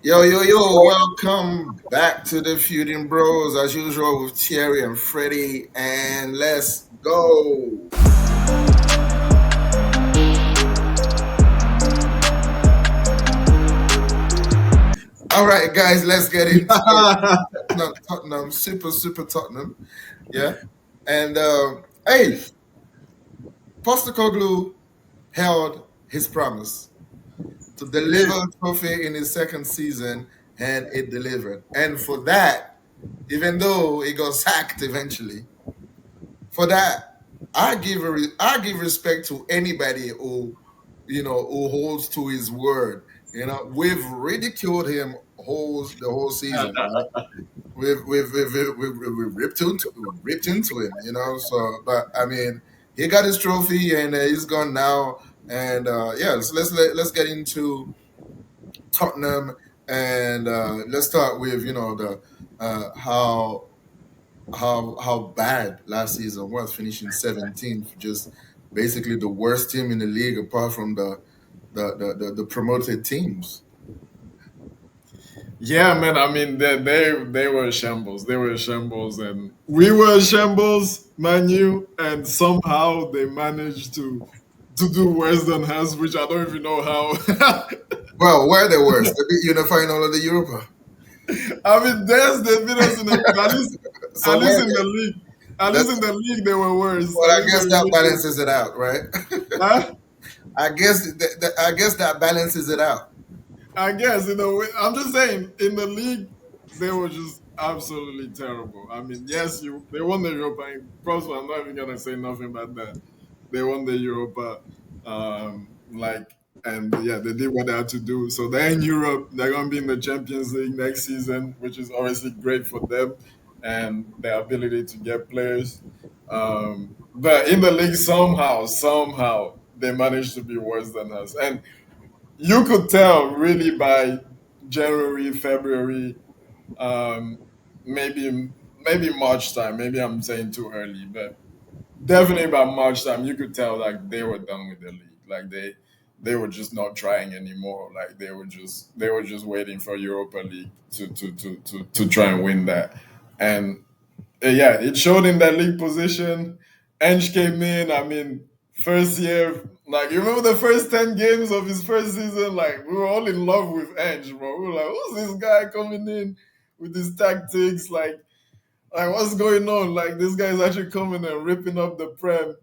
Yo, yo, yo, welcome back to the Feuding Bros, as usual, with Thierry and Freddie, and let's go. All right, guys, let's get into it. Tottenham, super, super Tottenham. Yeah. And, hey, Postecoglou held his promise to He did. deliver a trophy in his second season, and it delivered. And for that, even though he got sacked eventually, for that, I give respect to anybody who who holds to his word. We've ridiculed him the whole season, right? We've ripped into him, So, but I mean, he got his trophy and he's gone now. And yeah, so let's get into Tottenham and let's start with the how bad last season was, finishing 17th, just basically the worst team in the league apart from the promoted teams. Yeah, man. I mean, they were shambles. They were shambles, and we were shambles, man. You and somehow they managed to do worse than us, which I don't even know how. Well, where they worst? They beat you in the final of the Europa. I mean, they beat us in the at So least where in they? the league. At least in That's the league, they were worse. well, At I least guess they that really. balances it out, right? Huh? I guess that balances it out. I guess in a way, I'm just saying in the league they were just absolutely terrible. I mean, yes, they won the Europa. And Props, I'm not even gonna say nothing about that. They won the Europa, like, and yeah, they did what they had to do. So they're in Europe. They're gonna be in the Champions League next season, which is obviously great for them and their ability to get players. But in the league, somehow they managed to be worse than us, and you could tell really by January, February, um, maybe March time. Maybe I'm saying too early, but definitely by March time, you could tell like they were done with the league. Like they were just not trying anymore. Like they were just waiting for Europa League to try and win that. And yeah, it showed in that league position. Ange came in. I mean, first year, like you remember the first 10 games of his first season, like we were all in love with Ange, bro. We were like, who's this guy coming in with his tactics? Like what's going on? Like this guy is actually coming and ripping up the prem.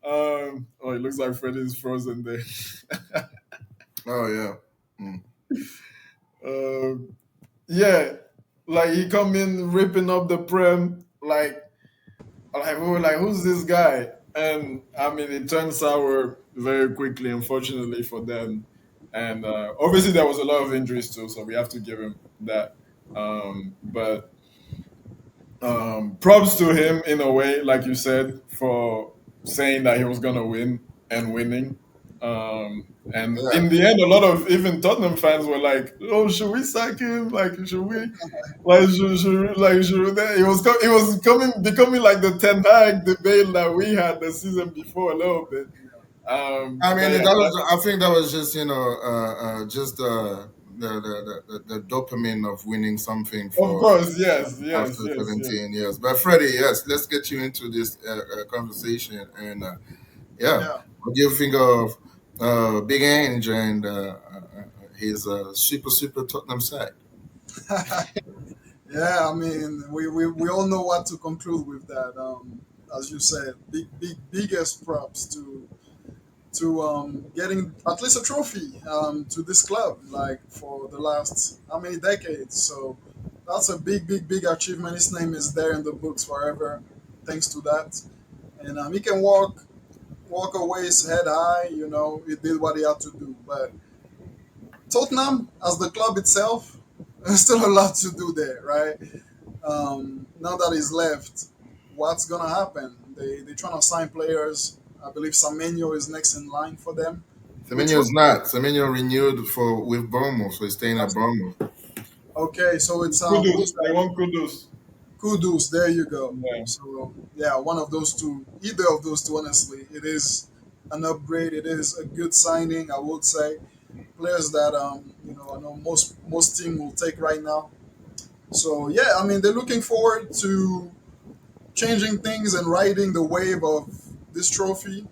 Oh, it looks like Freddie's frozen there. Oh yeah. Mm. um, yeah, like he come in ripping up the prem, like we were like, who's this guy? And I mean, it turned sour very quickly, unfortunately for them. And obviously, there was a lot of injuries too, so we have to give him that. But props to him in a way, like you said, for saying that he was gonna win and winning. And Yeah. in the end, a lot of even Tottenham fans were like, "Oh, should we sack him? Like, should we? Like, should they?" It was becoming like the Ten Hag debate that we had the season before a little bit. I mean, But yeah, that was. I think that was just just the dopamine of winning something of for course, yes, yes, after yes, yes. 17 years. But Freddie, yes, let's get you into this conversation. And yeah, Yeah. what do you think of Big Ange and his super super Tottenham side? Yeah, I mean, we all know what to conclude with that. As you said, biggest props to getting at least a trophy to this club, like for the last how many decades. So that's a big achievement. His name is there in the books forever, thanks to that. And he can walk away his head high. He did what he had to do. But Tottenham, as the club itself, there's still a lot to do there, right? Now that he's left, what's gonna happen? They're trying to sign players. I believe Semenyo is next in line for them. Which Semenyo's not. Semenyo renewed for with Bournemouth, so he's staying at Bournemouth. okay, so it's Kudos, who's they that? want kudos. Kudus. There you go. Yeah. So yeah, one of those two, either of those two. Honestly, it is an upgrade. It is a good signing, I would say. players that I know most team will take right now. So yeah, I mean they're looking forward to changing things and riding the wave of this trophy.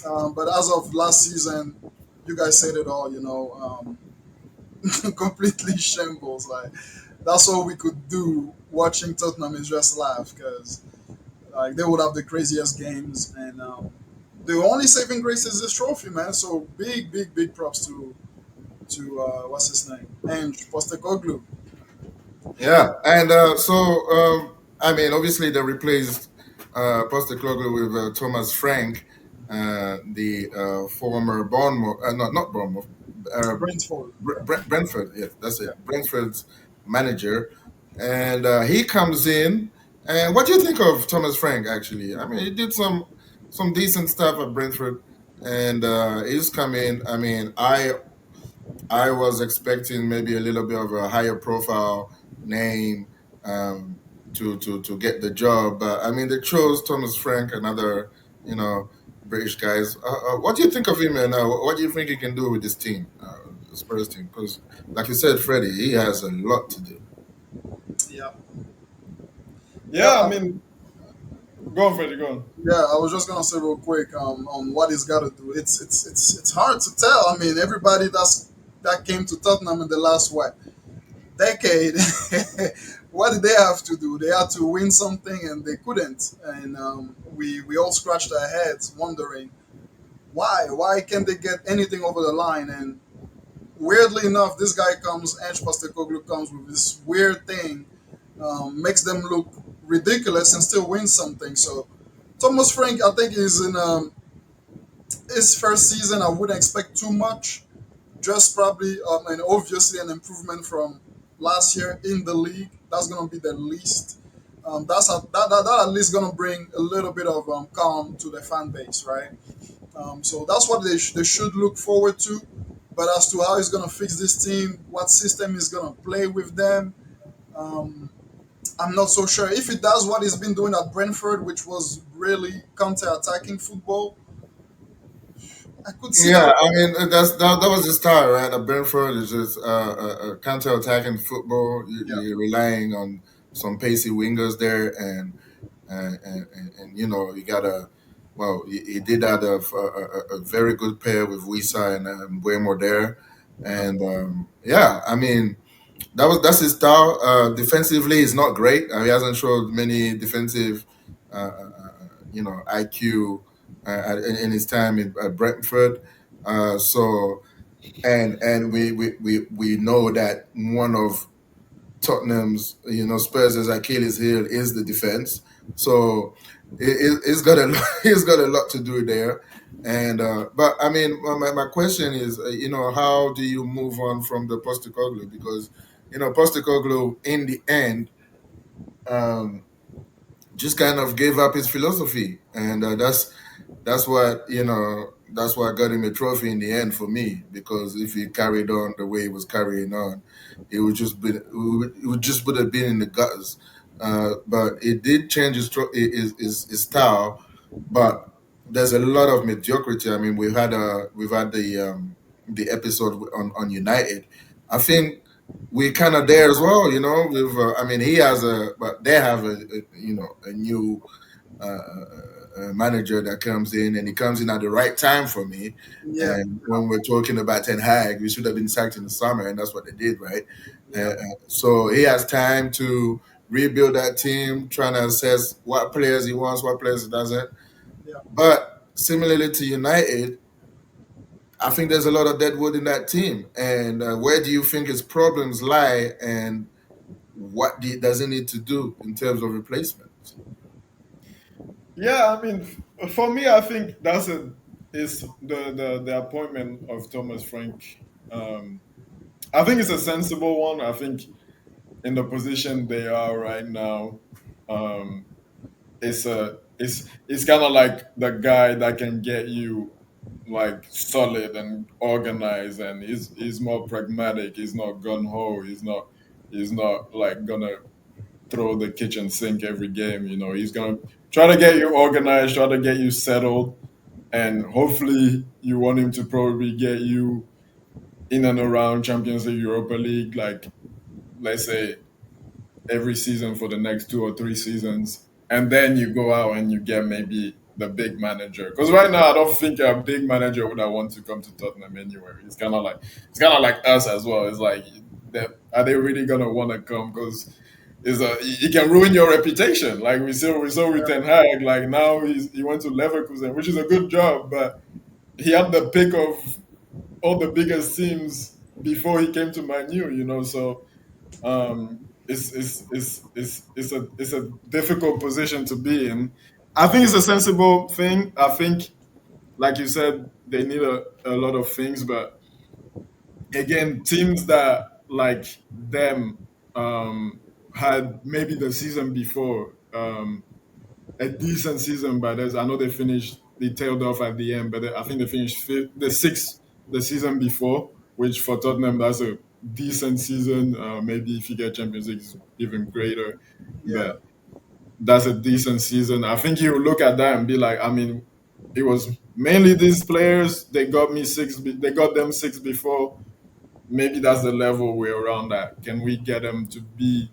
But as of last season, you guys said it all. Completely shambles. Like that's all we could do watching Tottenham is just laugh because like they would have the craziest games and the only saving grace is this trophy, man. So big props to what's his name, Ange Postecoglou. Yeah, and I mean, obviously they replaced Postecoglou with Thomas Frank, the former Bournemouth, not Bournemouth, uh, Brentford. Yeah, Brentford. Yeah, that's yeah. it, Brentford's manager, and he comes in. And what do you think of Thomas Frank? Actually, I mean, he did some decent stuff at Brentford, and he's come in. I mean, I was expecting maybe a little bit of a higher profile name to get the job, but I mean they chose Thomas Frank, another you know British guys. What do you think of him, and what do you think he can do with this team, the Spurs team? Because like you said, Freddie, he has a lot to do. Yeah, yeah. Yeah, I mean, go on, Freddie, go on. Yeah, I was just gonna say real quick on what he's got to do. It's hard to tell. I mean, everybody that came to Tottenham in the last what decade, what did they have to do? They had to win something and they couldn't, and we all scratched our heads wondering why. Why can't they get anything over the line? And weirdly enough, this guy comes, Ange Postecoglou comes with this weird thing, makes them look ridiculous and still win something. So Thomas Frank, I think, is in his first season. I wouldn't expect too much. Just probably, and obviously, an improvement from last year in the league. That's going to be the least. That at least going to bring a little bit of calm to the fan base, right? So that's what they should look forward to. But as to how he's going to fix this team, what system he's going to play with them, um, I'm not so sure. If he does what he's been doing at Brentford, which was really counter-attacking football, I could see Yeah, that. I mean that was the style, right? At Brentford is just counter-attacking football. Yeah, You're relying on some pacey wingers there, and you know you gotta. Well, he did that of a very good pair with Wisa and Buemo there, and yeah, I mean that's his style. Defensively, he's not great. He hasn't showed many defensive, IQ in his time at Brentford. So and we know that one of Tottenham's, Spurs' Achilles heel is the defense. So he's got a he's got a lot to do there. And but I mean, my question is, how do you move on from the Postecoglou? Because Postecoglou in the end um, just kind of gave up his philosophy, and that's what got him a trophy in the end for me. Because if he carried on the way he was carrying on, it would just would have been in the gutters. But it did change his style, but there's a lot of mediocrity. I mean, we've had the episode on United. I think we're kind of there as well. With I mean, he has but they have a new manager that comes in, and he comes in at the right time for me. yeah, And when we're talking about Ten Hag, we should have been sacked in the summer, and that's what they did, right? yeah, So he has time to rebuild that team, trying to assess what players he wants, what players he doesn't. yeah. But similarly to United, I think there's a lot of dead wood in that team. And where do you think his problems lie, and what does he need to do in terms of replacements? Yeah, I mean, for me, I think is the appointment of Thomas Frank. Um, I think it's a sensible one. I think in the position they are right now, um, it's kind of like the guy that can get you like solid and organized, and he's more pragmatic. He's not gun ho. He's not like gonna throw the kitchen sink every game. He's gonna try to get you organized, try to get you settled, and hopefully you want him to probably get you in and around Champions League, Europa League, like let's say every season for the next 2 or 3 seasons, and then you go out and you get maybe the big manager. Because right now, I don't think a big manager would have want to come to Tottenham anyway. It's kind of like us as well. It's like, are they really gonna want to come? Because it can ruin your reputation. Like we saw with Ten Hag. Like now he went to Leverkusen, which is a good job, but he had the pick of all the biggest teams before he came to Man U. So it's a difficult position to be in. I think it's a sensible thing. I think, like you said, they need a lot of things, but again, teams that like them had maybe the season before a decent season, but I know they tailed off at the end, but I think they finished the sixth the season before, which for Tottenham that's a decent season. Maybe if you get Champions League, it's even greater, Yeah, but that's a decent season. I think you look at that and be like, I mean, it was mainly these players. They got me six. They got them six before. Maybe that's the level we're around at. Can we get them to be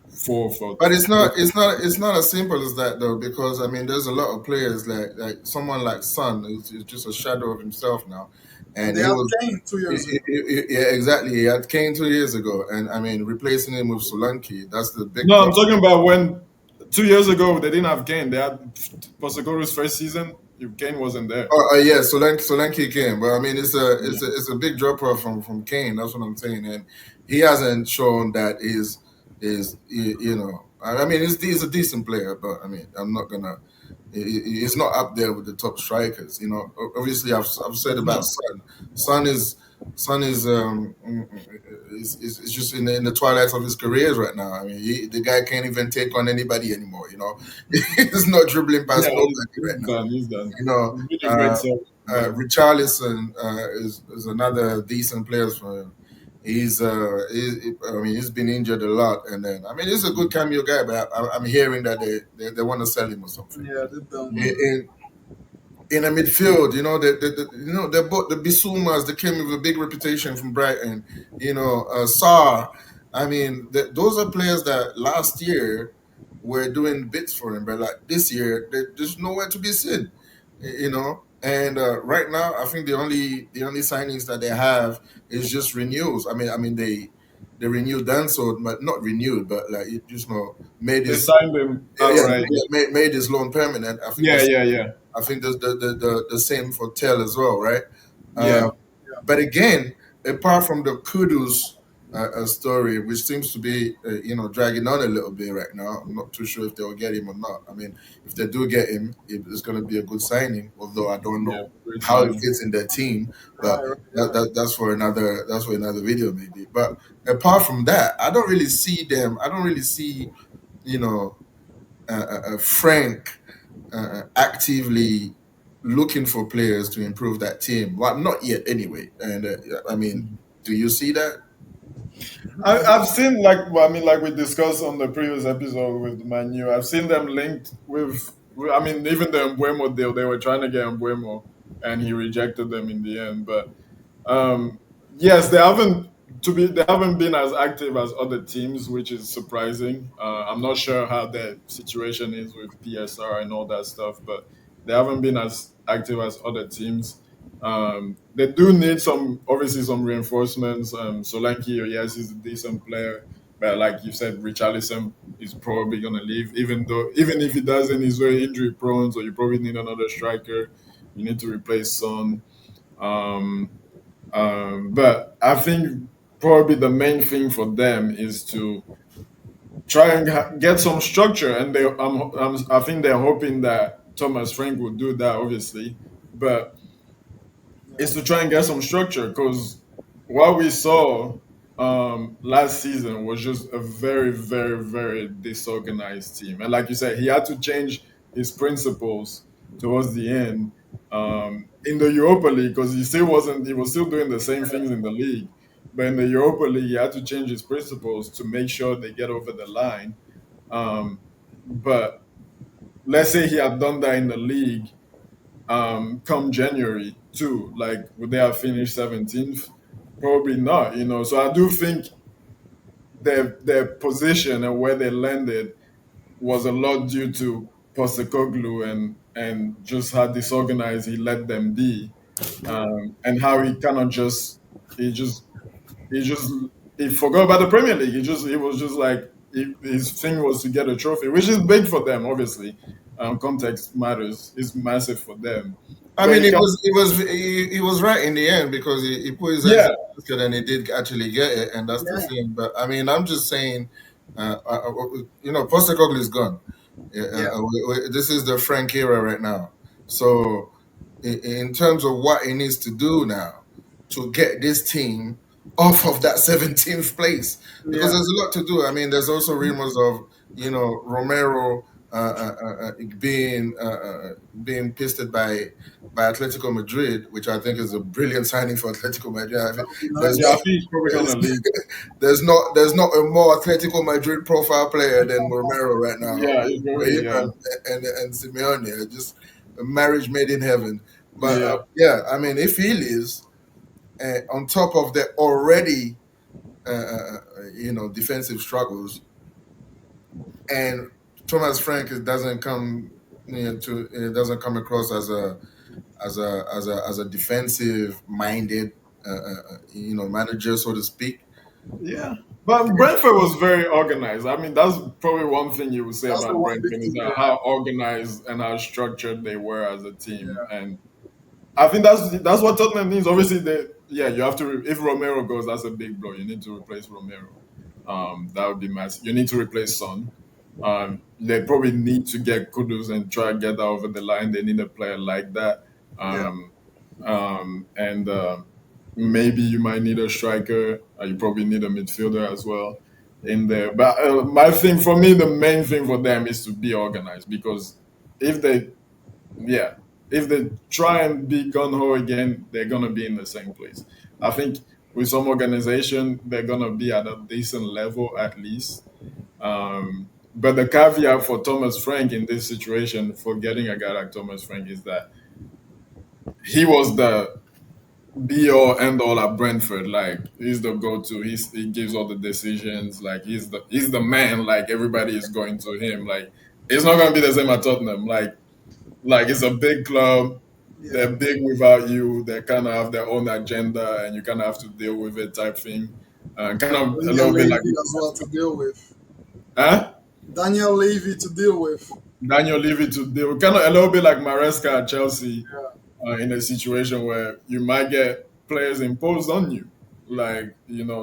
four for? But it's not as simple as that though, because I mean, there's a lot of players like someone like Son, who's just a shadow of himself now, and and they he had was. Kane 2 years ago. Yeah, exactly. He had Kane 2 years ago, and I mean, replacing him with Solanke, that's the big No, I'm problem. talking about when 2 years ago they didn't have Kane. They had Postecoglou's first season. Kane wasn't there. Yeah, Solanke came, but I mean, it's a big drop off from Kane. That's what I'm saying, and he hasn't shown that is. I mean, he's a decent player, but I mean, I'm not gonna. He's not up there with the top strikers. Obviously, I've said about No. Son. Son is just in the twilight of his career right now. I mean, the guy can't even take on anybody anymore. He's not dribbling past Yeah, nobody right he's now. done. He's done. You know, He's been a great uh, servant. But Richarlison is another decent player for him. I mean, he's been injured a lot, and then I mean, he's a good cameo guy, but I'm hearing that they want to sell him or something. Yeah, they done. In, mm, in in the midfield, they're both the Bisumas. They came with a big reputation from Brighton. Sarr. I mean, those are players that last year were doing bits for him, but like this year, they're just nowhere to be seen. And right now, I think the only signings that they have is just renewals. I mean they renewed Danso, but not renewed, but like you just made they his signed him yeah, outright. made his loan permanent. I think Yeah, this yeah, yeah, I think the same for Tell as well, right? Uh, yeah. Yeah, but again, apart from the Kudus story, which seems to be dragging on a little bit right now, I'm not too sure if they'll get him or not. I mean, if they do get him, it's going to be a good signing. Although I don't Yeah, know great how it signing. fits in their team, but right, right, that, yeah. that that's for another video maybe. But apart from that, I don't really see them. I don't really see you know Frank actively looking for players to improve that team. Well, not yet, anyway. And I mean, do you see that? I've seen well, I mean, like we discussed on the previous episode with Manu. I've seen them linked I mean, even the Embuemo deal. They were trying to get Embuemo, and he rejected them in the end. But Um, yes, they haven't been as active as other teams, which is surprising. I'm not sure how their situation is with PSR and all that stuff, but they haven't been as active as other teams. They do need obviously some reinforcements. Solanke, yes, he's a decent player, but like you said, Richarlison is probably gonna leave, even if he doesn't, he's very injury prone, so you probably need another striker. You need to replace Son. Um, but I think probably the main thing for them is to try and get some structure, and I think they're hoping that Thomas Frank will do that, obviously, but Yeah. is to try and get some structure because what we saw last season was just a very, very, very disorganized team. And like you said, he had to change his principles towards the end in the Europa League because he was still doing the same things in the league. But in the Europa League, he had to change his principles to make sure they get over the line. But let's say he had done that in the league come January too. Like, would they have finished 17th? Probably not, So I do think their position and where they landed was a lot due to Postecoglou and just how disorganized he let them be, and how he cannot just he just he just he forgot about the Premier League. He was just like his thing was to get a trophy, which is big for them, obviously. Context matters. It's massive for them, I but mean, he can he was right in the end because he put his eggs yeah in the basket and he did actually get it, and that's the Yeah, thing. But I mean, I'm just saying, Postecoglou is gone. Yeah, yeah, this is the Frank era right now. So, in terms of what he needs to do now to get this team off of that 17th place, because yeah. there's a lot to do. I mean, there's also rumors of Romero being being pisted by Atletico Madrid, which I think is a brilliant signing for Atletico Madrid. I That mean, would be there's yeah. I not nice. think he's probably there's, gonna leave. there's not a more Atletico Madrid profile player than Romero right now. Yeah, he's For probably him yeah and Simeone, just a marriage made in heaven. But yeah. yeah, I mean, if he leaves, on top of the already defensive struggles, and Thomas Frank doesn't come to it doesn't come across as a defensive minded manager, so to speak. Yeah. But Brentford was very organized. I mean, that's probably one thing you would say That's the about one big Brentford is thing they that have. how organized and how structured they were as a team. Yeah, And I think that's what Tottenham needs. Obviously, you have to. If Romero goes, that's a big blow. You need to replace Romero. That would be massive. You need to replace Son. They probably need to get Kudus and try and get that over the line. They need a player like that. yeah, Um, and maybe you might need a striker. You probably need a midfielder as well in there. But my thing for me, the main thing for them is to be organized because if they yeah, if they try and be gun ho again, they're gonna be in the same place. I think with some organization, they're gonna be at a decent level at least. But the caveat for Thomas Frank in this situation, for getting a guy like Thomas Frank, is that he was the be all end all at Brentford. Like he's the go to. He gives all the decisions. Like he's the man. Like everybody is going to him. Like it's not gonna be the same at Tottenham. Like it's a big club. yeah. They're big without you. They kind of have their own agenda, and you kind of have to deal with it, type thing. Kind of a Daniel little bit like, Levy as well to deal with. huh? Daniel Levy to deal with. Daniel Levy to deal, kind of a little bit like Maresca at Chelsea, Yeah, in a situation where you might get players imposed on you,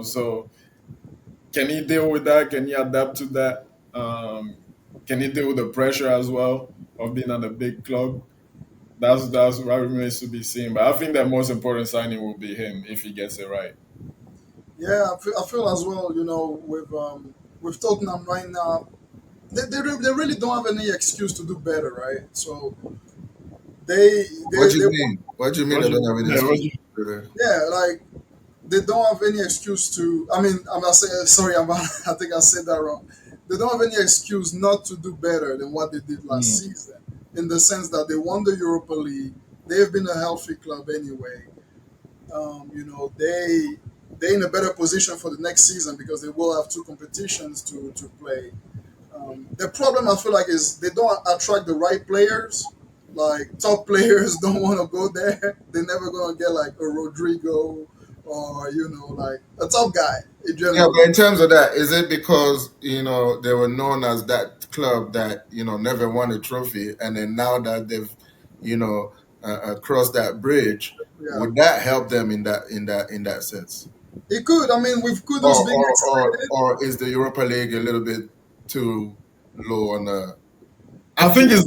So can he deal with that? Can he adapt to that? Can he deal with the pressure as well of being at a big club? That's what remains to be seen. But I think the most important signing will be him if he gets it right. yeah. I feel as well. With Tottenham right now, they really don't have any excuse to do better, right? So What do they you mean? What do you mean What they you, don't have any yeah, what excuse? you, yeah, like they don't have any excuse to. I mean, I'm not saying sorry. I think I said that wrong. They don't have any excuse not to do better than what they did last mm, season, in the sense that they won the Europa League. They've been a healthy club anyway. They're in a better position for the next season because they will have two competitions to play. The problem I feel like is they don't attract the right players. Like top players don't want to go there. They're never gonna get like a Rodrigo or like a top guy in Yeah, general. but in terms of that, is it because they were known as that club that never won a trophy, and then now that they've you know crossed that bridge, Yeah, would that help them in that sense? it could. I mean, with Or Kudos being or or, excited, or is the Europa League a little bit too low on the? I think it's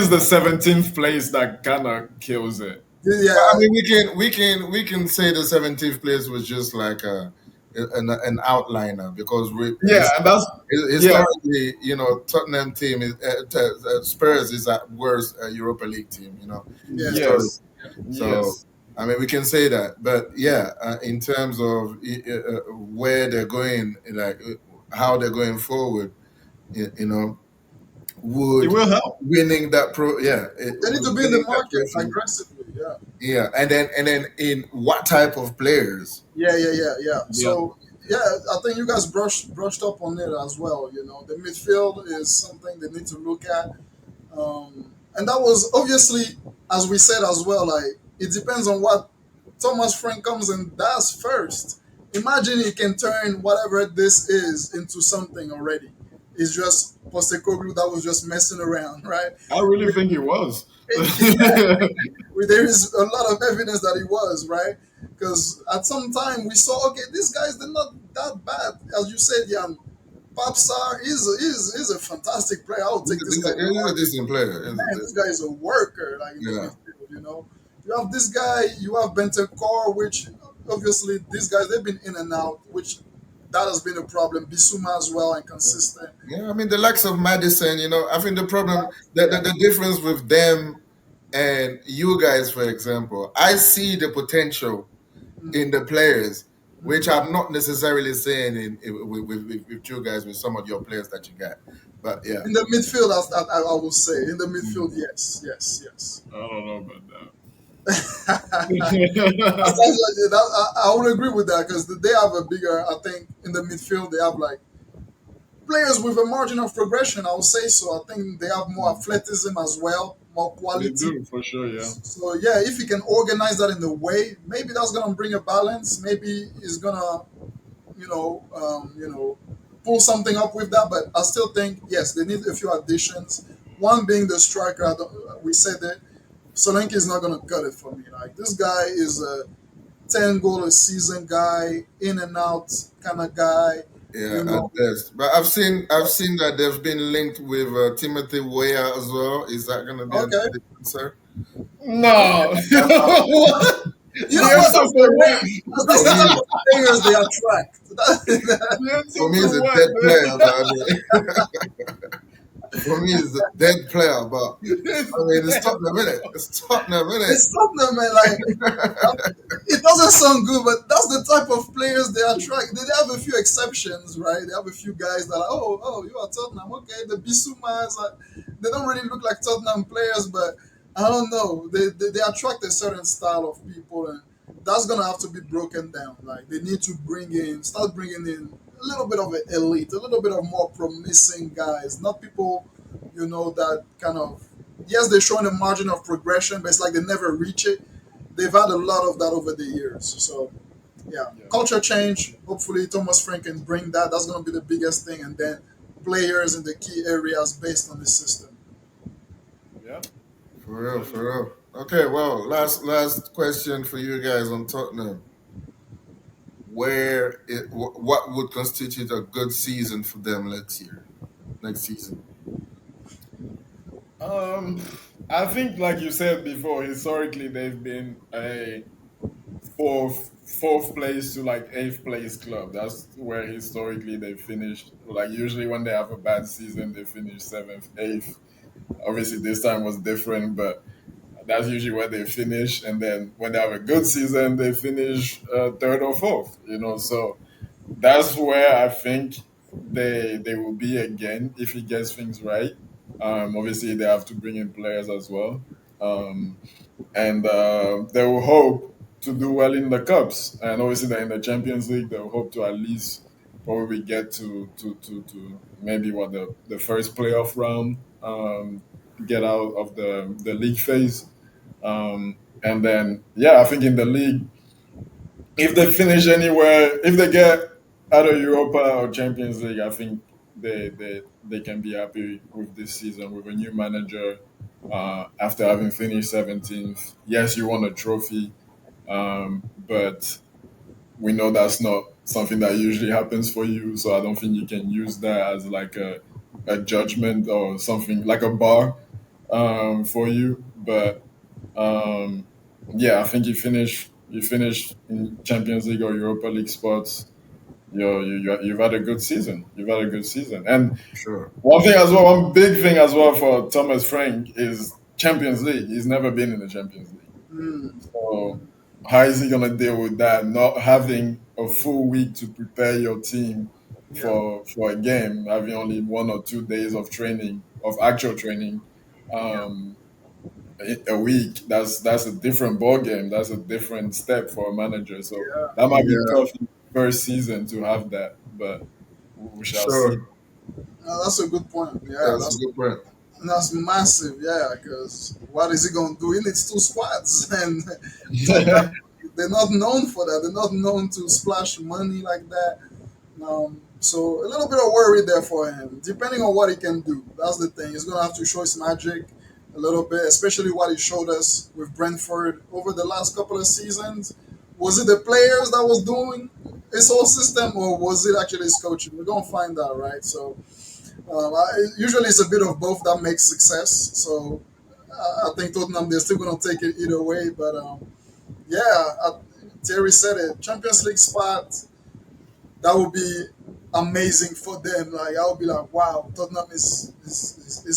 the 17th place that kind of kills it. I yeah, mean, we can say the 17th place was just like an outliner because Yeah, and that's yeah, historically, Tottenham team Spurs is at worst a Europa League team, yeah, historically. yes, So, yes. I mean, we can say that, but yeah, in terms of where they're going, like how they're going forward, you know, It would will help. winning that they need to be in the winning that market trophy aggressively. Yeah. Yeah, and then in what type of players? Yeah. Yeah. So yeah, I think you guys brushed up on it as well. You know, the midfield is something they need to look at. And that was obviously, as we said as well, like it depends on what Thomas Frank comes and does first. Imagine he can turn whatever this is into something already. It's just Postecoglou that was just messing around, right? I really think it was. There is a lot of evidence that he was right, because at some time we saw, okay, these guys, they're not that bad, as you said, Jan. Popstar is a fantastic player. I would take this guy in a He's a heartbeat. decent player. Man, this guy is a worker, like in the Yeah, midfield. You know, you have this guy, you have Bentancur, which obviously these guys, they've been in and out, which that has been a problem. Bissouma as well, inconsistent. yeah. I mean, the likes of Madison. I think the problem, Yeah. the difference with them and you guys, for example, I see the potential in the players, which I'm not necessarily saying with you guys, with some of your players that you got. But yeah, In the midfield, I will say, in the midfield, mm, yes. I don't know about That's that. actually, I would agree with that because they have a bigger. I think in the midfield they have like players with a margin of progression. I would say so. I think they have more athleticism as well, more They quality. do for sure. Yeah. So yeah, if you can organize that in a way, maybe that's gonna bring a balance. Maybe it's gonna, pull something up with that. But I still think yes, they need a few additions. One being the striker. We said that Solanke is not gonna cut it for me. Like this guy is a 10 goal a season guy, in and out kind of guy. yeah, You at know, best. But I've seen that they've been linked with Timothy Weah as well. Is that going to be an okay. answer? No. What? You The know what? answer That's for what? that's For the type me, of players they attract. The answer for me, for he's a what, dead player. man? But I mean, for me, he's a dead player. But It's I mean, it's dead. Tottenham, innit? It's Tottenham, innit? It's something, man. Like it doesn't sound good, but that's the type of players they attract. They have a few exceptions, right? They have a few guys that are, oh, you are Tottenham, okay. The Bissoumas, they don't really look like Tottenham players, but I don't know. They attract a certain style of people, and that's gonna have to be broken down. Like they need to start bringing in a little bit of an elite, a little bit of more promising guys, not people, that kind of, yes, they're showing a margin of progression, but it's like they never reach it. They've had a lot of that over the years. So yeah, Yeah. culture change. Hopefully, Thomas Frank can bring that. That's going to be the biggest thing, and then players in the key areas based on the system. Yeah. For real, For for sure. real. Okay, well, last question for you guys on Tottenham. What would constitute a good season for them next season? Um, I think, like you said before, historically they've been a fourth place to like eighth place club. That's where historically they finished. Like usually when they have a bad season, they finish seventh, eighth. Obviously this time was different, but that's usually where they finish. And then when they have a good season, they finish third or fourth. So that's where I think they will be again if he gets things right. Obviously they have to bring in players as well. Um, and they will hope to do well in the cups, and obviously they're in the Champions League. They will hope to at least probably get to maybe what the first playoff round, get out of the league phase, and then yeah, I think in the league, if they finish anywhere, if they get out of Europa or Champions League, I think they can be happy with this season with a new manager. After having finished 17th, yes, you won a trophy, but we know that's not something that usually happens for you. So I don't think you can use that as like a judgment or something like a bar, for you. But um, yeah, I think you finish in Champions League or Europa League spots. You've had a good season. You've had a good season. And Sure. one thing as well, one big thing as well for Thomas Frank is Champions League. He's never been in the Champions League. Mm, So how is he gonna deal with that? Not having a full week to prepare your team yeah, for a game, having only 1 or 2 days of training, of actual training. yeah. Um, a week. That's a different ball game. That's a different step for a manager. So Yeah, that might be Yeah, tough in the first season to have that, but we shall see. sure. no, that's a good point. Yeah, That's a good point. that's massive. Yeah, because what is he going to do? He needs two squads, and Tottenham, they're not known for that. They're not known to splash money like that. So a little bit of worry there for him, depending on what he can do. That's the thing. He's gonna have to show his magic a little bit, especially what he showed us with Brentford over the last couple of seasons. Was it the players that was doing his whole system, or was it actually his coaching? We're gonna find out, right? So usually it's a bit of both that makes success. So I think Tottenham they're still gonna take it either way, but yeah, Terry said it. Champions League spot that would be amazing for them. Like I would be like, wow, Tottenham is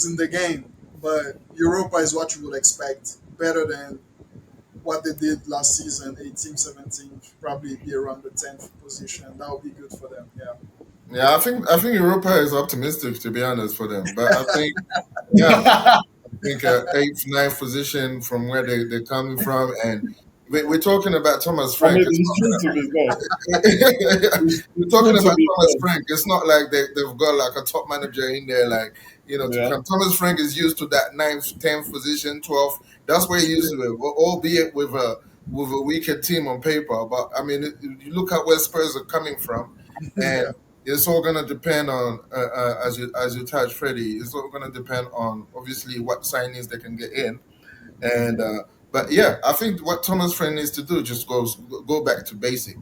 in the game. But Europa is what you would expect, better than what they did last season, 18, 17, probably be around the 10th position. That would be good for them. Yeah. Yeah, I think Europa is optimistic to be honest for them, but I think yeah, I think eighth, ninth position from where they're coming from, and we're talking about Thomas I Frank. mean, it's true to be fair. We're It's talking true to about be Thomas fair. Frank. It's not like they've got like a top manager in there, like to Yeah. come. Thomas Frank is used to that ninth, 10th position, 12th. That's where he used to it, albeit with a weaker team on paper. But I mean, you look at where Spurs are coming from, and Yeah. it's all going to depend on as you touch Freddie. It's all going to depend on obviously what signings they can get in, and but yeah, I think what Thomas Frank needs to do just go back to basic.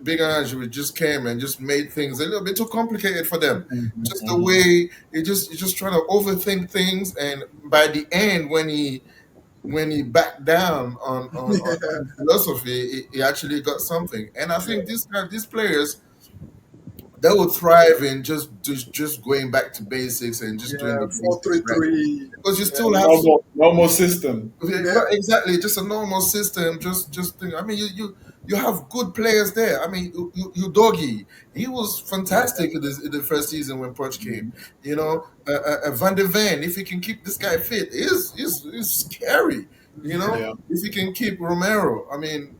Big Ange, who just came and just made things a little bit too complicated for them. Just the Mhm. way he just trying to overthink things, and by the end, when he backed down on his philosophy, he actually got something. And I think these players they would thrive in just going back to basics and just doing Yeah. the Four basics three right. three. Because you Yeah. still have Normal system. yeah, Yeah. well, exactly, just a normal system. Just think. I mean, you have good players there. I mean, you doggy. He was fantastic in the first season when Poch came. Van de Ven. If he can keep this guy fit, is scary. Yeah. If he can keep Romero, I mean,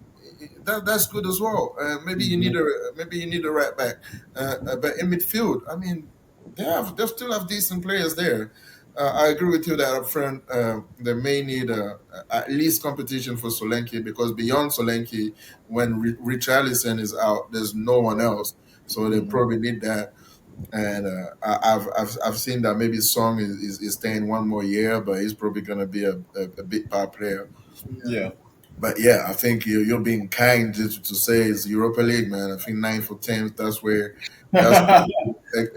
that's good as well. Mhm. Maybe you need a right back, but in midfield, I mean, they still have decent players there. I agree with you that up front, they may need at least competition for Solanke because beyond Solanke, when Richarlison is out, there's no one else. So they Mhm. probably need that. And I've seen that maybe Song is staying one more year, but he's probably going to be a big part player. Yeah. Yeah. But yeah, I think you're being kind to say it's Europa League, man. I think ninth or tenth. That's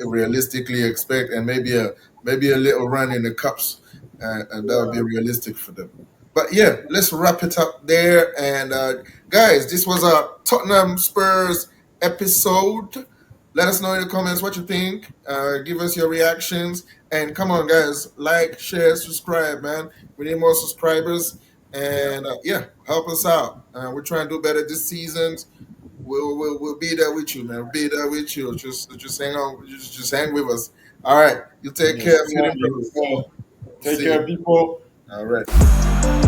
realistically expect, and maybe a little run in the cups, and that would be Yeah. realistic for them. But yeah, let's wrap it up there. And guys, this was a Tottenham Spurs episode. Let us know in the comments what you think. Give us your reactions, and come on, guys, like, share, subscribe, man. We need more subscribers, Yeah. and yeah, help us out. We're trying to do better this season. We'll be there with you, man. We'll be there with you. Just hang on. Just hang with us. All right. You take Yes, care. Feeling yes, brothers. sir. Take See you. care, people. All right.